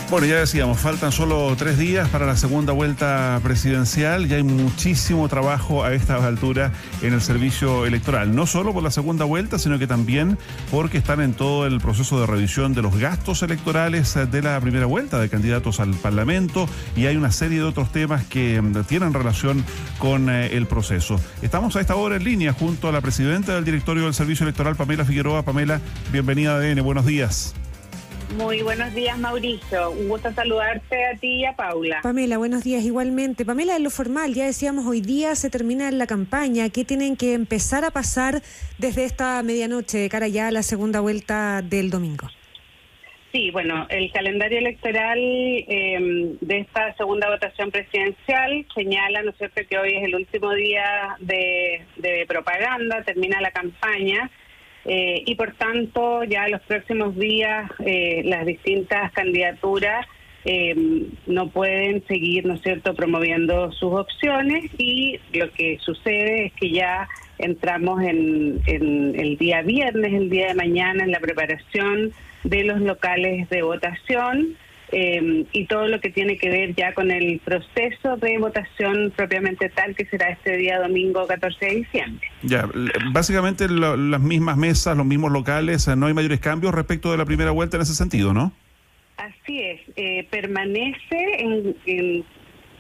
Bueno, ya decíamos, faltan solo 3 días para la segunda vuelta presidencial y hay muchísimo trabajo a estas alturas en el servicio electoral. No solo por la segunda vuelta, sino que también porque están en todo el proceso de revisión de los gastos electorales de la primera vuelta de candidatos al Parlamento y hay una serie de otros temas que tienen relación con el proceso. Estamos a esta hora en línea junto a la presidenta del directorio del servicio electoral, Pamela Figueroa. Pamela, bienvenida a ADN, buenos días. Muy buenos días, Mauricio. Un gusto saludarte a ti y a Paula. Pamela, buenos días igualmente. Pamela, en lo formal, ya decíamos, hoy día se termina la campaña. ¿Qué tienen que empezar a pasar desde esta medianoche de cara ya a la segunda vuelta del domingo? Sí, bueno, el calendario electoral de esta segunda votación presidencial señala, ¿no es cierto?, que hoy es el último día de propaganda, termina la campaña. Y por tanto ya los próximos días las distintas candidaturas no pueden seguir, ¿no es cierto?, promoviendo sus opciones, y lo que sucede es que ya entramos en el día viernes, el día de mañana, en la preparación de los locales de votación y todo lo que tiene que ver ya con el proceso de votación propiamente tal, que será este día domingo 14 de diciembre. Ya, básicamente las mismas mesas, los mismos locales, no hay mayores cambios respecto de la primera vuelta en ese sentido, ¿no? Así es, permanece en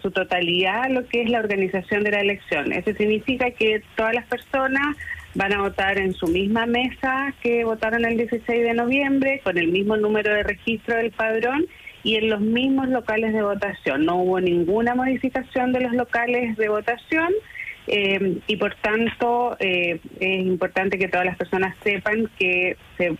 su totalidad lo que es la organización de la elección. Eso significa que todas las personas van a votar en su misma mesa que votaron el 16 de noviembre, con el mismo número de registro del padrón y en los mismos locales de votación. No hubo ninguna modificación de los locales de votación y por tanto es importante que todas las personas sepan que se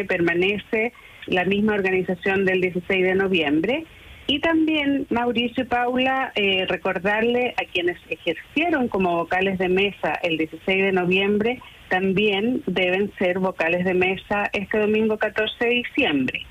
permanece la misma organización del 16 de noviembre. Y también, Mauricio y Paula, recordarle a quienes ejercieron como vocales de mesa el 16 de noviembre, también deben ser vocales de mesa este domingo 14 de diciembre.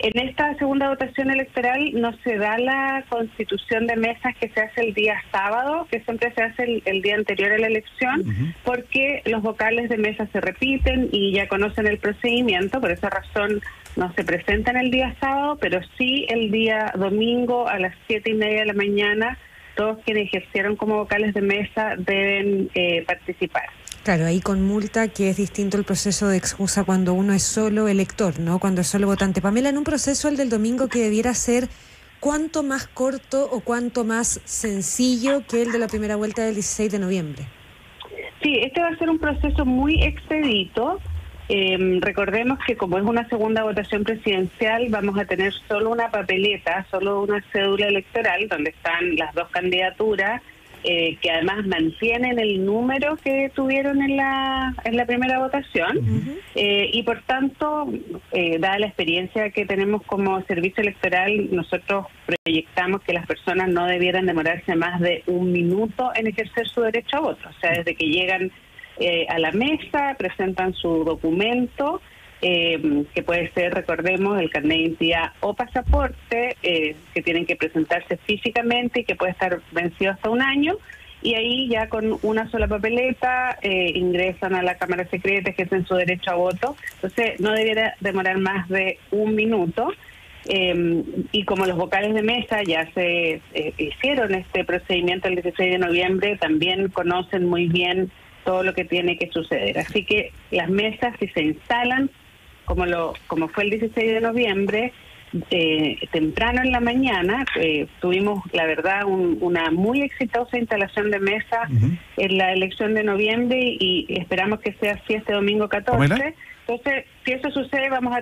En esta segunda votación electoral no se da la constitución de mesas que se hace el día sábado, que siempre se hace el día anterior a la elección, porque los vocales de mesa se repiten y ya conocen el procedimiento. Por esa razón no se presentan el día sábado, pero sí el día domingo a las 7:30 de la mañana, todos quienes ejercieron como vocales de mesa deben participar. Claro, ahí con multa, que es distinto el proceso de excusa cuando uno es solo elector, ¿no? Cuando es solo votante. Pamela, en un proceso, el del domingo, que debiera ser ¿cuánto más corto o cuánto más sencillo que el de la primera vuelta del 16 de noviembre? Sí, este va a ser un proceso muy expedito. Recordemos que como es una segunda votación presidencial, vamos a tener solo una papeleta, solo una cédula electoral, donde están las dos candidaturas, que además mantienen el número que tuvieron en la primera votación, y por tanto, dada la experiencia que tenemos como servicio electoral, nosotros proyectamos que las personas no debieran demorarse más de 1 minuto en ejercer su derecho a voto. O sea, desde que llegan a la mesa, presentan su documento, que puede ser, recordemos, el carnet de identidad o pasaporte, que tienen que presentarse físicamente y que puede estar vencido hasta 1 año, y ahí ya con una sola papeleta ingresan a la Cámara Secreta, ejercen su derecho a voto. Entonces no debiera demorar más de 1 minuto. Y como los vocales de mesa ya se hicieron este procedimiento el 16 de noviembre, también conocen muy bien todo lo que tiene que suceder. Así que las mesas, si se instalan como fue el 16 de noviembre, temprano en la mañana, tuvimos, la verdad, una muy exitosa instalación de mesa en la elección de noviembre y esperamos que sea así este domingo 14. ¿Pamela? Entonces, si eso sucede, vamos a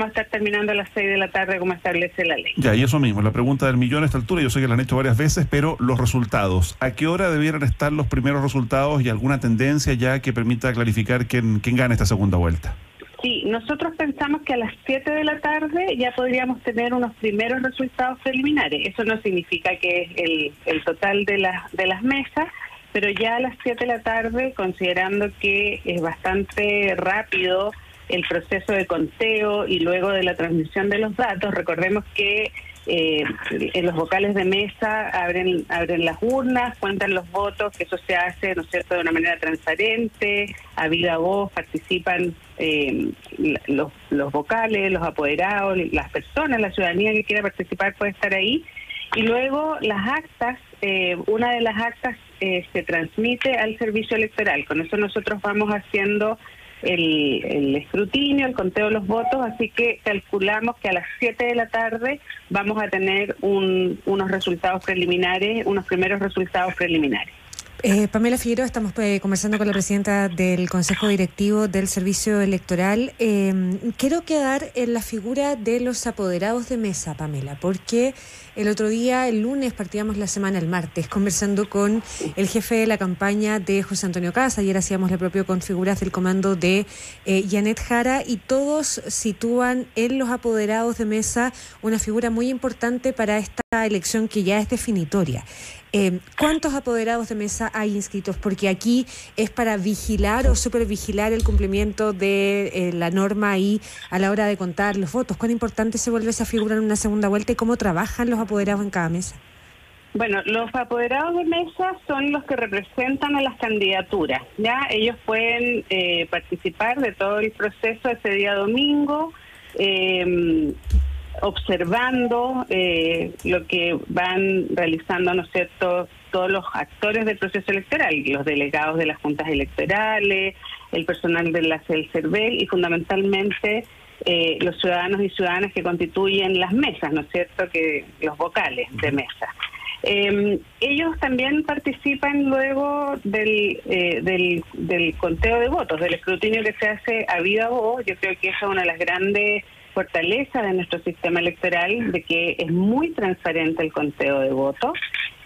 estar terminando a las 6 de la tarde como establece la ley. Ya, y eso mismo, la pregunta del millón a esta altura, yo sé que la han hecho varias veces, pero los resultados, ¿a qué hora debieran estar los primeros resultados y alguna tendencia ya que permita clarificar quién gana esta segunda vuelta? Sí, nosotros pensamos que a las 7 de la tarde ya podríamos tener unos primeros resultados preliminares. Eso no significa que es el total de las mesas, pero ya a las 7 de la tarde, considerando que es bastante rápido el proceso de conteo y luego de la transmisión de los datos. Recordemos que en los vocales de mesa abren las urnas, cuentan los votos, que eso se hace, ¿no es cierto?, de una manera transparente, a viva voz, participan los vocales, los apoderados, las personas, la ciudadanía que quiera participar puede estar ahí. Y luego las actas, una de las actas se transmite al servicio electoral. Con eso nosotros vamos haciendo el escrutinio, el conteo de los votos, así que calculamos que a las 7 de la tarde vamos a tener unos resultados preliminares, unos primeros resultados preliminares. Pamela Figueroa, estamos conversando con la presidenta del Consejo Directivo del Servicio Electoral. Quiero quedar en la figura de los apoderados de mesa, Pamela, porque el otro día, el lunes, partíamos la semana, el martes, conversando con el jefe de la campaña de José Antonio Caz. Ayer hacíamos la propia con figuras del comando de Janet Jara, y todos sitúan en los apoderados de mesa una figura muy importante para esta elección que ya es definitoria. ¿Cuántos apoderados de mesa hay inscritos? Porque aquí es para vigilar o supervigilar el cumplimiento de la norma ahí a la hora de contar los votos. ¿Cuán importante se vuelve esa figura en una segunda vuelta y cómo trabajan los apoderados en cada mesa? Bueno, los apoderados de mesa son los que representan a las candidaturas, ¿ya? Ellos pueden participar de todo el proceso ese día domingo, observando lo que van realizando, ¿no es cierto?, todos los actores del proceso electoral, los delegados de las juntas electorales, el personal de la CERVEL y fundamentalmente los ciudadanos y ciudadanas que constituyen las mesas, ¿no es cierto?, que los vocales de mesa. Ellos también participan luego del conteo de votos, del escrutinio que se hace a viva voz. Yo creo que esa es una de las grandes fortaleza de nuestro sistema electoral, de que es muy transparente el conteo de votos,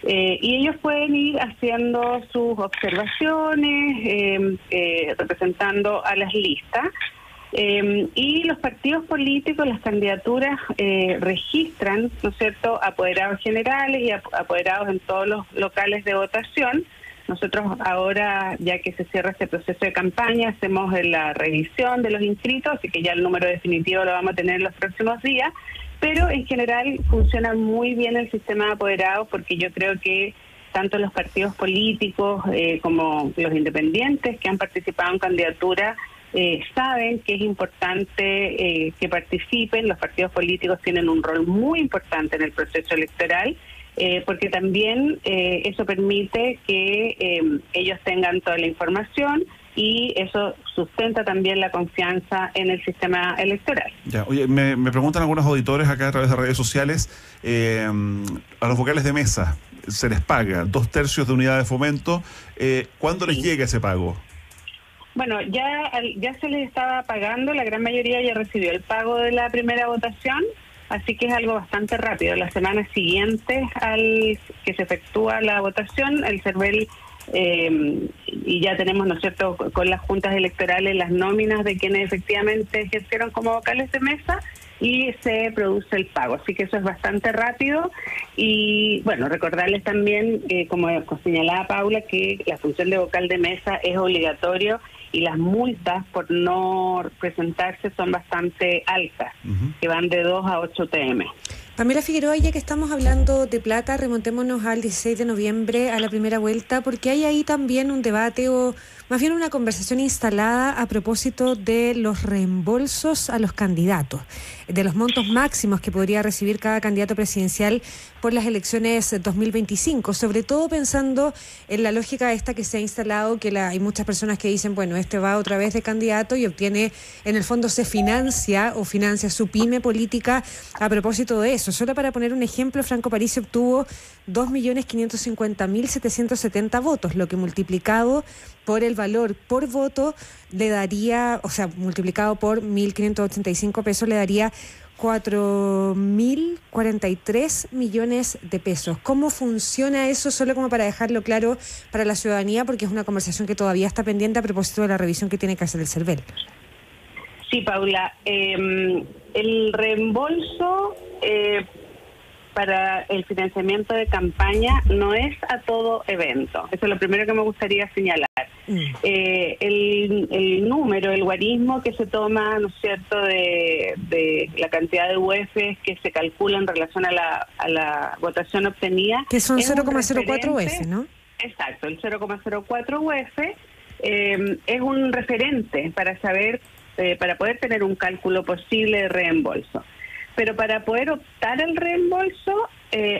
y ellos pueden ir haciendo sus observaciones, representando a las listas, y los partidos políticos, las candidaturas, registran, ¿no es cierto?, apoderados generales y apoderados en todos los locales de votación. Nosotros ahora, ya que se cierra este proceso de campaña, hacemos la revisión de los inscritos, así que ya el número definitivo lo vamos a tener en los próximos días, pero en general funciona muy bien el sistema de apoderados, porque yo creo que tanto los partidos políticos como los independientes que han participado en candidatura saben que es importante que participen. Los partidos políticos tienen un rol muy importante en el proceso electoral, porque también eso permite que ellos tengan toda la información, y eso sustenta también la confianza en el sistema electoral. Ya, oye, me preguntan algunos auditores acá a través de redes sociales, a los vocales de mesa se les paga 2/3 de unidad de fomento. ¿Cuándo les llega ese pago? Bueno, ya se les estaba pagando, la gran mayoría ya recibió el pago de la primera votación, así que es algo bastante rápido. La semana siguiente al que se efectúa la votación, el CERVEL, y ya tenemos, ¿no es cierto?, con las juntas electorales las nóminas de quienes efectivamente ejercieron como vocales de mesa, y se produce el pago. Así que eso es bastante rápido. Y bueno, recordarles también, como señalaba Paula, que la función de vocal de mesa es obligatorio, y las multas por no presentarse son bastante altas, que van de 2 a 8 UTM. Pamela Figueroa, ya que estamos hablando de plata, remontémonos al 16 de noviembre, a la primera vuelta, porque hay ahí también un debate, o más bien una conversación instalada a propósito de los reembolsos a los candidatos, de los montos máximos que podría recibir cada candidato presidencial por las elecciones 2025, sobre todo pensando en la lógica esta que se ha instalado, que hay muchas personas que dicen, bueno, este va otra vez de candidato y obtiene, en el fondo se financia su pyme política a propósito de eso. Solo para poner un ejemplo, Franco Parisi obtuvo 2.550.770 votos, lo que multiplicado por el valor por voto le daría, o sea, multiplicado por 1.585 pesos, le daría 4.043 millones de pesos. ¿Cómo funciona eso? Solo como para dejarlo claro para la ciudadanía, porque es una conversación que todavía está pendiente a propósito de la revisión que tiene que hacer el CERVEL. Sí, Paula. El reembolso para el financiamiento de campaña no es a todo evento. Eso es lo primero que me gustaría señalar. El número, el guarismo que se toma, ¿no es cierto?, de la cantidad de UEFs que se calcula en relación a la votación obtenida. Que son 0,04 UEF, ¿no? Exacto, el 0,04 UEF es un referente para saber, para poder tener un cálculo posible de reembolso. Pero para poder optar al reembolso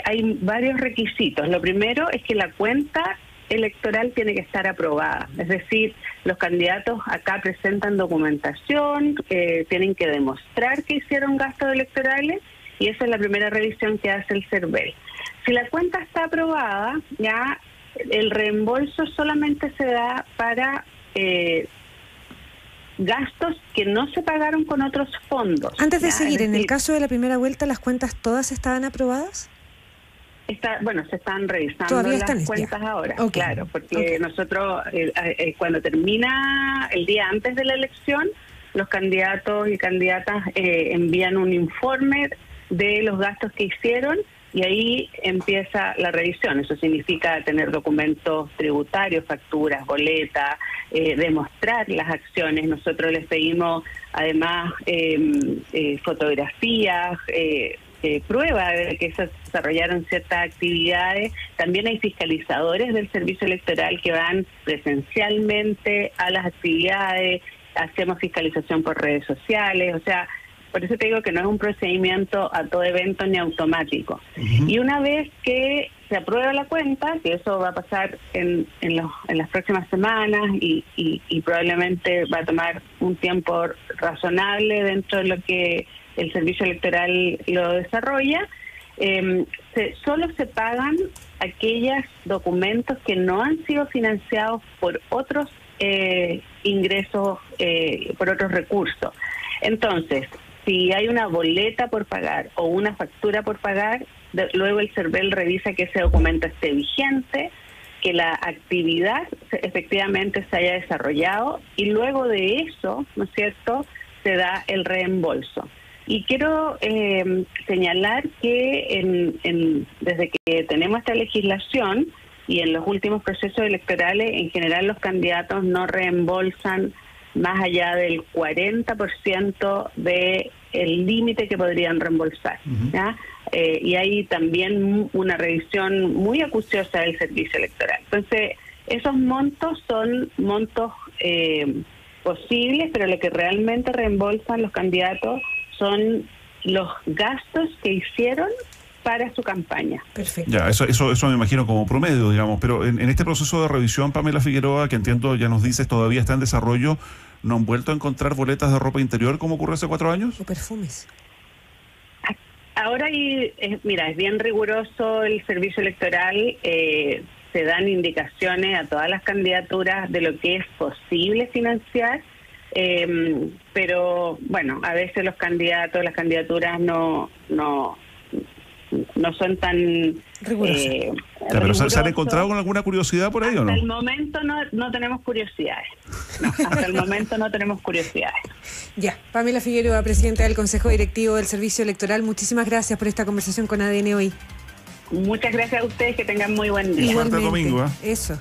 hay varios requisitos. Lo primero es que la cuenta electoral tiene que estar aprobada. Es decir, los candidatos acá presentan documentación, tienen que demostrar que hicieron gastos electorales y esa es la primera revisión que hace el CERVEL. Si la cuenta está aprobada, ya el reembolso solamente se da para gastos que no se pagaron con otros fondos. Antes de seguir, en el caso de la primera vuelta, ¿las cuentas todas estaban aprobadas? Se están revisando las cuentas ahora, claro, porque nosotros cuando termina el día antes de la elección, los candidatos y candidatas envían un informe de los gastos que hicieron y ahí empieza la revisión. Eso significa tener documentos tributarios, facturas, boletas, demostrar las acciones. Nosotros les pedimos además fotografías, prueba de que se desarrollaron ciertas actividades. También hay fiscalizadores del servicio electoral que van presencialmente a las actividades, hacemos fiscalización por redes sociales, o sea, por eso te digo que no es un procedimiento a todo evento ni automático. Y una vez que se aprueba la cuenta, que eso va a pasar en las próximas semanas y probablemente va a tomar un tiempo razonable dentro de lo que el servicio electoral lo desarrolla, solo se pagan aquellos documentos que no han sido financiados por otros ingresos, por otros recursos. Entonces, si hay una boleta por pagar o una factura por pagar, luego el CERVEL revisa que ese documento esté vigente, que la actividad efectivamente se haya desarrollado y luego de eso, ¿no es cierto?, se da el reembolso. Y quiero señalar que desde que tenemos esta legislación y en los últimos procesos electorales, en general los candidatos no reembolsan más allá del 40% del límite que podrían reembolsar. ¿Ya? Y hay también una revisión muy acuciosa del servicio electoral. Entonces, esos montos son montos posibles, pero lo que realmente reembolsan los candidatos son los gastos que hicieron para su campaña. Perfecto. Ya, eso me imagino como promedio, digamos, pero en este proceso de revisión, Pamela Figueroa, que entiendo, ya nos dices, todavía está en desarrollo, ¿no han vuelto a encontrar boletas de ropa interior como ocurrió hace 4 años? O perfumes. Ahora, mira, es bien riguroso el servicio electoral, se dan indicaciones a todas las candidaturas de lo que es posible financiar, pero bueno, a veces los candidatos, las candidaturas no son tan rigurosos. ¿Pero se han encontrado con alguna curiosidad por ahí o no? Hasta el momento no tenemos curiosidades. Hasta el momento no tenemos curiosidades. Ya, Pamela Figueroa, presidenta del Consejo Directivo del Servicio Electoral, muchísimas gracias por esta conversación con ADN hoy. Muchas gracias a ustedes, que tengan muy buen día. Igualmente, domingo, Eso.